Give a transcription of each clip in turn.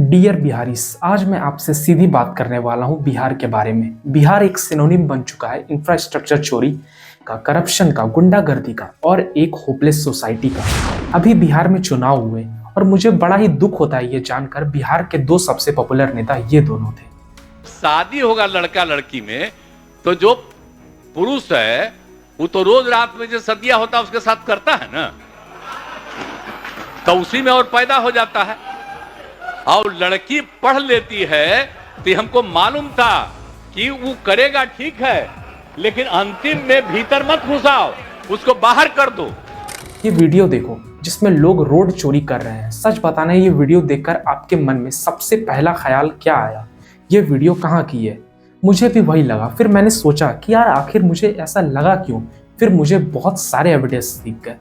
Dear बिहारीस, आज मैं आपसे सीधी बात करने वाला हूं बिहार के बारे में। बिहार एक सिनोनिम बन चुका है इंफ्रास्ट्रक्चर चोरी का, करप्शन का, गुंडागर्दी का और एक होपलेस सोसाइटी का। अभी बिहार में चुनाव हुए और मुझे बड़ा ही दुख होता है ये जानकर बिहार के दो सबसे पॉपुलर नेता ये दोनों थे। शादी होगा लड़का लड़की में तो जो पुरुष है वो तो रोज रात में जो सदिया होता है उसके साथ करता है ना, तो उसी में और पैदा हो जाता है। और लड़की पढ़ लेती है तो हमको मालूम था कि वो करेगा ठीक है, लेकिन अंतिम में भीतर मत घुसाओ, उसको बाहर कर दो। ये वीडियो देखो जिसमें लोग रोड चोरी कर रहे हैं। सच बताना, ये वीडियो देखकर आपके मन में सबसे पहला ख्याल क्या आया? ये वीडियो कहाँ की है? मुझे भी वही लगा। फिर मैंने सोचा कि यार आखिर मुझे ऐसा लगा क्यों? फिर मुझे बहुत सारे एविडेंस दिख गए।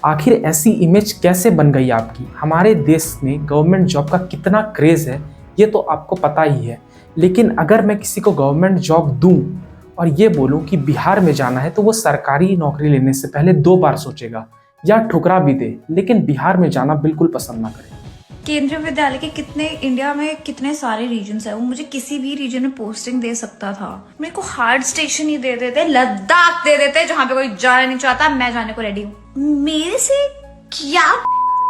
आखिर ऐसी इमेज कैसे बन गई आपकी? हमारे देश में गवर्नमेंट जॉब का कितना क्रेज है ये तो आपको पता ही है, लेकिन अगर मैं किसी को गवर्नमेंट जॉब दूं और ये बोलूं कि बिहार में जाना है तो वो सरकारी नौकरी लेने से पहले 2 बार सोचेगा या ठुकरा भी दे, लेकिन बिहार में जाना बिल्कुल पसंद ना करे। केंद्रीय विद्यालय के कितने इंडिया में कितने सारे रीजन्स है, वो मुझे किसी भी रीजन में पोस्टिंग दे सकता था। मेरे को हार्ड स्टेशन ही दे देते, लद्दाख दे देते जहां पे कोई जाना नहीं चाहता, मैं जाने को रेडी हूँ। मेरे से क्या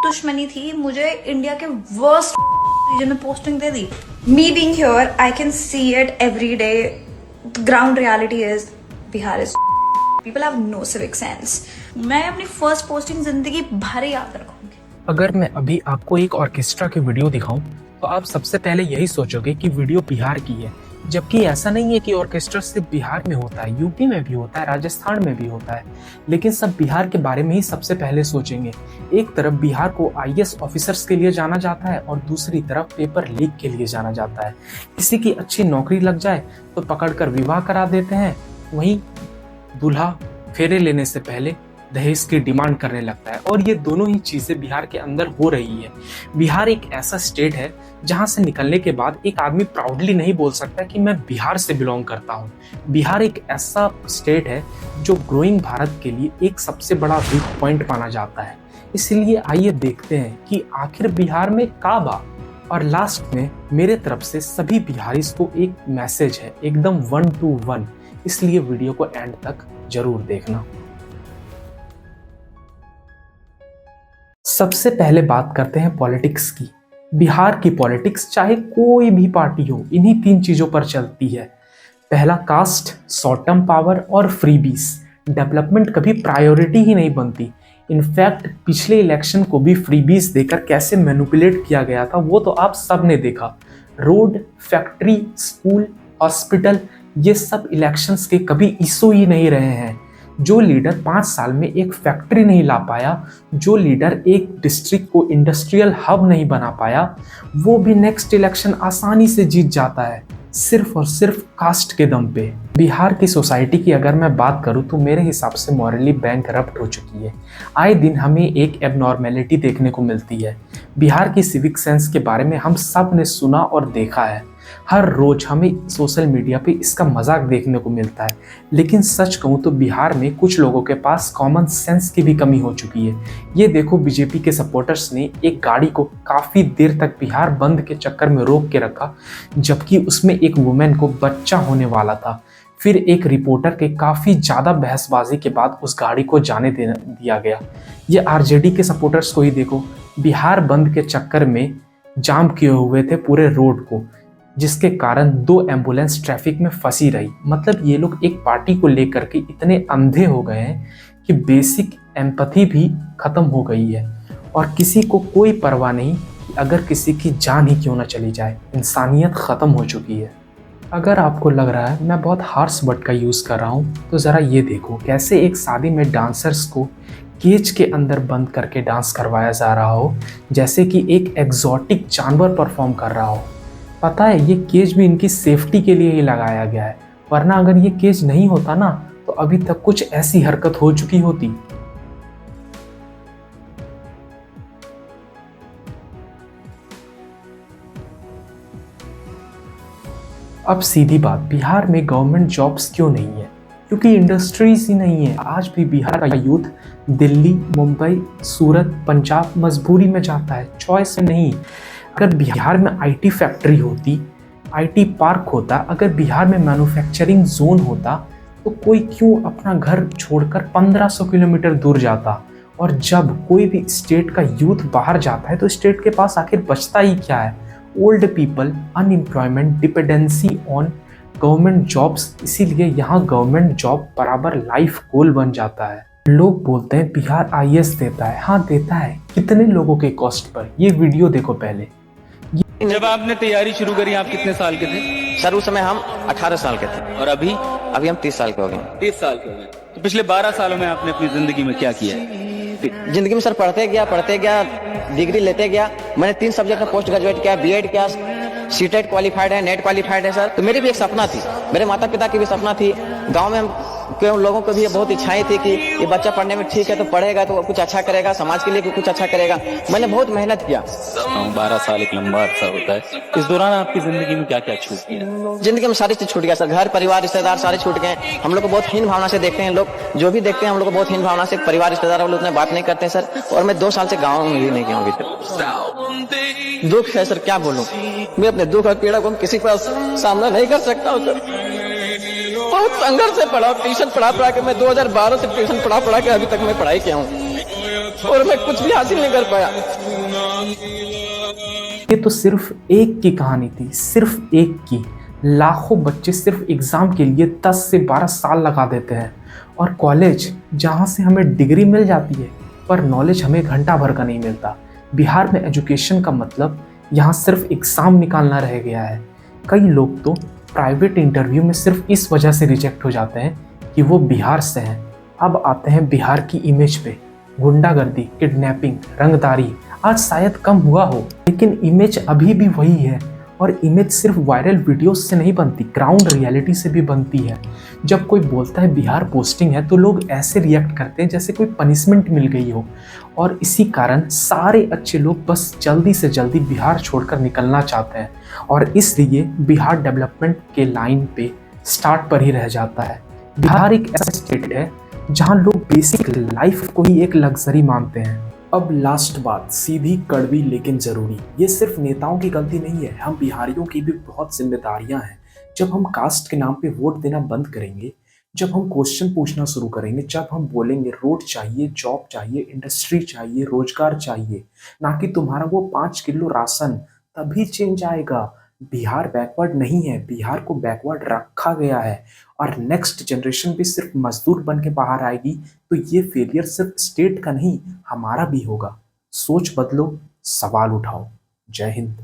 दुश्मनी थी? मुझे इंडिया के वर्स्ट रीजन में पोस्टिंग दे दी। Me being here I can see it every day. Ground reality is Bihar is people have no civic sense. मैं अपनी फर्स्ट पोस्टिंग जिंदगी भर याद रखूंगी। अगर मैं अभी आपको एक ऑर्केस्ट्रा की वीडियो दिखाऊं तो आप सबसे पहले यही सोचोगे कि वीडियो बिहार की है, जबकि ऐसा नहीं है कि ऑर्केस्ट्रा सिर्फ बिहार में होता है, यूपी में भी होता है, राजस्थान में भी होता है, लेकिन सब बिहार के बारे में ही सबसे पहले सोचेंगे। एक तरफ बिहार को आईएएस ऑफिसर्स के लिए जाना जाता है और दूसरी तरफ पेपर लीक के लिए जाना जाता है। किसी की अच्छी नौकरी लग जाए तो पकड़कर विवाह करा देते हैं, वहीं दूल्हा फेरे लेने से पहले दहेज की डिमांड करने लगता है, और ये दोनों ही चीजें बिहार के अंदर हो रही है। बिहार एक ऐसा स्टेट है जहां से निकलने के बाद एक आदमी प्राउडली नहीं बोल सकता कि मैं बिहार से बिलोंग करता हूं। बिहार एक ऐसा स्टेट है जो ग्रोइंग भारत के लिए एक सबसे बड़ा वीक पॉइंट माना जाता है। इसलिए आइए देखते हैं कि आखिर बिहार में का बा। और लास्ट में मेरे तरफ से सभी बिहारीज को एक मैसेज है, एकदम 1 to 1, इसलिए वीडियो को एंड तक जरूर देखना। सबसे पहले बात करते हैं पॉलिटिक्स की। बिहार की पॉलिटिक्स चाहे कोई भी पार्टी हो, इन्हीं 3 चीजों पर चलती है। पहला कास्ट, शॉर्ट टर्म पावर और फ्रीबीज। डेवलपमेंट कभी प्रायोरिटी ही नहीं बनती। इनफैक्ट पिछले इलेक्शन को भी फ्रीबीज देकर कैसे मैनिपुलेट किया गया था वो तो आप सब ने देखा। रोड, फैक्ट्री, स्कूल, हॉस्पिटल, ये सब इलेक्शंस के कभी इशू ही नहीं रहे हैं। जो लीडर 5 साल में एक फैक्ट्री नहीं ला पाया, जो लीडर एक डिस्ट्रिक्ट को इंडस्ट्रियल हब नहीं बना पाया, वो भी नेक्स्ट इलेक्शन आसानी से जीत जाता है, सिर्फ और सिर्फ कास्ट के दम पे। बिहार की सोसाइटी की अगर मैं बात करूं तो मेरे हिसाब से मॉरली बैंकरप्ट हो चुकी है। आए दिन हमें एक एबनॉर्मेलिटी देखने को मिलती है। बिहार की सिविक सेंस के बारे में हम सब ने सुना और देखा है। हर रोज हमें सोशल मीडिया पे इसका मजाक देखने को मिलता है, लेकिन सच कहूँ तो बिहार में कुछ लोगों के पास कॉमन सेंस की भी कमी हो चुकी है। ये देखो, बीजेपी के सपोर्टर्स ने एक गाड़ी को काफ़ी देर तक बिहार बंद के चक्कर में रोक के रखा, जबकि उसमें एक वुमेन को बच्चा होने वाला था। फिर एक रिपोर्टर के काफ़ी ज़्यादा बहसबाजी के बाद उस गाड़ी को जाने दिया गया। ये आरजेडी के सपोर्टर्स को ही देखो, बिहार बंद के चक्कर में जाम किए हुए थे पूरे रोड को, जिसके कारण 2 एम्बुलेंस ट्रैफिक में फंसी रही। मतलब ये लोग एक पार्टी को लेकर के इतने अंधे हो गए हैं कि बेसिक एम्पैथी भी खत्म हो गई है, और किसी को कोई परवाह नहीं कि अगर किसी की जान ही क्यों ना चली जाए। इंसानियत खत्म हो चुकी है। अगर आपको लग रहा है मैं बहुत हार्श वर्ड का यूज़ कर रहा हूँ तो ज़रा ये देखो कैसे एक शादी में डांसर्स को केज के अंदर बंद करके डांस करवाया जा रहा हो, जैसे कि एक एग्जॉटिक जानवर परफॉर्म कर रहा हो। पता है ये केज भी इनकी सेफ्टी के लिए ही लगाया गया है, वरना अगर ये केज नहीं होता ना तो अभी तक कुछ ऐसी हरकत हो चुकी होती। अब सीधी बात, बिहार में गवर्नमेंट जॉब्स क्यों नहीं है? क्योंकि इंडस्ट्रीज ही नहीं है। आज भी बिहार का यूथ दिल्ली, मुंबई, सूरत, पंजाब मजबूरी में जाता है, चॉइस नहीं। अगर बिहार में आईटी फैक्ट्री होती, आईटी पार्क होता, अगर बिहार में मैन्युफैक्चरिंग जोन होता, तो कोई क्यों अपना घर छोड़कर 1500 किलोमीटर दूर जाता। और जब कोई भी स्टेट का यूथ बाहर जाता है तो स्टेट के पास आखिर बचता ही क्या है? Old people, unemployment, dependency on government jobs. इसीलिए यहाँ गवर्नमेंट जॉब बराबर लाइफ गोल बन जाता है। लोग बोलते हैं बिहार आईएएस देता है। हाँ देता है। कितने लोगों के कॉस्ट पर? ये वीडियो देखो पहले। जब आपने तैयारी शुरू करी आप कितने साल के थे? सर उस समय हम 18 साल के थे। और अभी हम 30 साल के हो गए। 30 साल के हो गए। तो पिछले 12 सालों में आपने अपनी जिंदगी में क्या किया है? जिंदगी में सर पढ़ते गया, डिग्री लेते गया। मैंने 3 सब्जेक्ट में पोस्ट ग्रेजुएट किया, बीएड किया, सीटेट क्वालिफाइड है, नेट क्वालिफाइड है सर। तो मेरी भी एक सपना थी, मेरे माता पिता की भी सपना थी, गाँव में हम लोगों को भी बहुत इच्छाएं थी कि ये बच्चा पढ़ने में ठीक है तो पढ़ेगा तो कुछ अच्छा करेगा, समाज के लिए भी कुछ अच्छा करेगा। मैंने बहुत मेहनत किया। 12 साल एक लंबा अरसा होता है। इस दौरान आपकी जिंदगी में क्या क्या छूट गया? जिंदगी में सारी चीज छूट गया सर। घर परिवार रिश्तेदार सारे छूट गए। हम लोग को बहुत हीन भावना से देखते हैं लोग, जो भी देखते हैं हम लोग को बहुत हीन भावना से। परिवार रिश्तेदार हम लोग उतने बात नहीं करते हैं सर। और मैं 2 साल से गाँव में भी नहीं गया अभी तक। दुख है सर, क्या बोलूं। मैं अपने दुख और पीड़ा को किसी का सामना नहीं कर सकता हूँ सर। बहुत संघर्ष से पढ़ा, ट्यूशन पढ़ा के मैं 2012 से ट्यूशन पढ़ा के अभी तक मैं पढ़ाई किया हूँ और मैं कुछ भी हासिल नहीं कर पाया। ये तो सिर्फ एक की कहानी थी, सिर्फ एक की। लाखों बच्चे सिर्फ एग्जाम के लिए 10 से 12 साल लगा देते हैं। और कॉलेज जहाँ से हमें डिग्री मिल जाती है पर नॉलेज हमें घंटा भर का नहीं मिलता। बिहार में एजुकेशन का मतलब यहाँ सिर्फ एग्जाम निकालना रह गया है। कई लोग तो प्राइवेट इंटरव्यू में सिर्फ इस वजह से रिजेक्ट हो जाते हैं कि वो बिहार से हैं। अब आते हैं बिहार की इमेज पे। गुंडागर्दी, किडनैपिंग, रंगदारी आज शायद कम हुआ हो, लेकिन इमेज अभी भी वही है। और इमेज सिर्फ वायरल वीडियोस से नहीं बनती, ग्राउंड रियलिटी से भी बनती है। जब कोई बोलता है बिहार पोस्टिंग है तो लोग ऐसे रिएक्ट करते हैं जैसे कोई पनिशमेंट मिल गई हो। और इसी कारण सारे अच्छे लोग बस जल्दी से जल्दी बिहार छोड़कर निकलना चाहते हैं और इसलिए बिहार डेवलपमेंट के लाइन पे स्टार्ट पर ही रह जाता है। बिहार एक ऐसा स्टेट है जहाँ लोग बेसिक लाइफ को ही एक लग्जरी मानते हैं। अब लास्ट बात, सीधी कड़वी लेकिन जरूरी। ये सिर्फ नेताओं की गलती नहीं है, हम बिहारियों की भी बहुत जिम्मेदारियां हैं। जब हम कास्ट के नाम पे वोट देना बंद करेंगे, जब हम क्वेश्चन पूछना शुरू करेंगे, जब हम बोलेंगे रोड चाहिए, जॉब चाहिए, इंडस्ट्री चाहिए, रोजगार चाहिए, ना कि तुम्हारा वो 5 किलो राशन, तभी चेंज आएगा। बिहार बैकवर्ड नहीं है, बिहार को बैकवर्ड रखा गया है और नेक्स्ट जनरेशन भी सिर्फ मजदूर बन के बाहर आएगी तो ये फेलियर सिर्फ स्टेट का नहीं, हमारा भी होगा। सोच बदलो, सवाल उठाओ। जय हिंद।